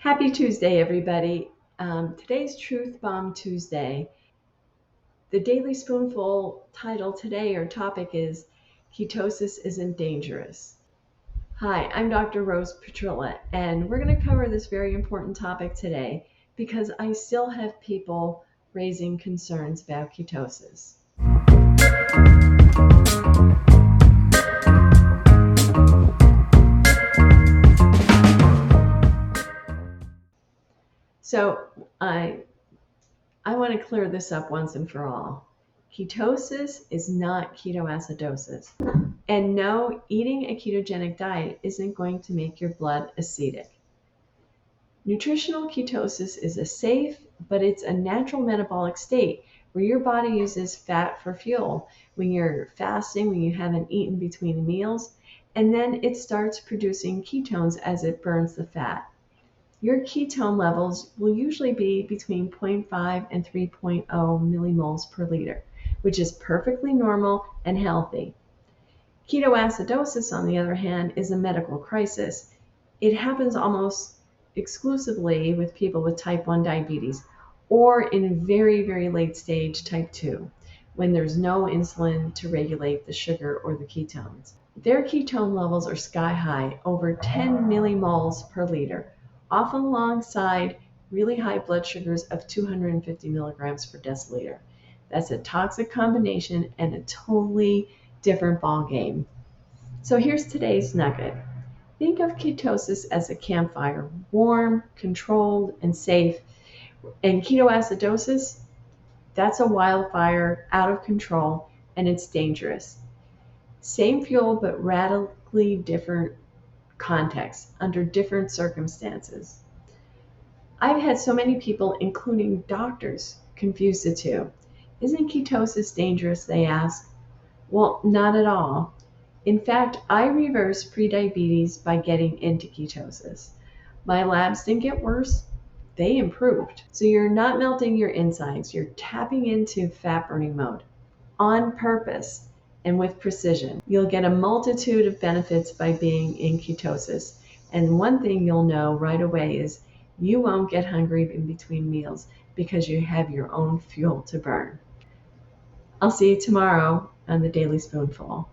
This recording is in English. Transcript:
Happy Tuesday, everybody. Today's Truth Bomb Tuesday. The Daily Spoonful title today or topic is Ketosis Isn't Dangerous. Hi, I'm Dr. Rose Petrilla, and we're going to cover this very important topic today because I still have people raising concerns about ketosis. So I want to clear this up once and for all. Ketosis is not ketoacidosis. And no, eating a ketogenic diet isn't going to make your blood acidic. Nutritional ketosis is a safe, but it's a natural metabolic state where your body uses fat for fuel when you're fasting, when you haven't eaten between meals, and then it starts producing ketones as it burns the fat. Your ketone levels will usually be between 0.5 and 3.0 millimoles per liter, which is perfectly normal and healthy. Ketoacidosis, on the other hand, is a medical crisis. It happens almost exclusively with people with type 1 diabetes or in very, very late stage type 2, when there's no insulin to regulate the sugar or the ketones. Their ketone levels are sky high, over 10 millimoles per liter, often alongside really high blood sugars of 250 milligrams per deciliter. That's a toxic combination and a totally different ball game. So here's today's nugget. Think of ketosis as a campfire, warm, controlled, and safe. And ketoacidosis, that's a wildfire, out of control, and it's dangerous. Same fuel, but radically different contexts, under different circumstances. I've had so many people, including doctors, confuse the two. Isn't ketosis dangerous, they ask? Well, not at all. In fact, I reversed prediabetes by getting into ketosis. My labs didn't get worse, they improved. So you're not melting your insides, you're tapping into fat burning mode on purpose and with precision. You'll get a multitude of benefits by being in ketosis. And one thing you'll know right away is you won't get hungry in between meals because you have your own fuel to burn. I'll see you tomorrow on the Daily Spoonful.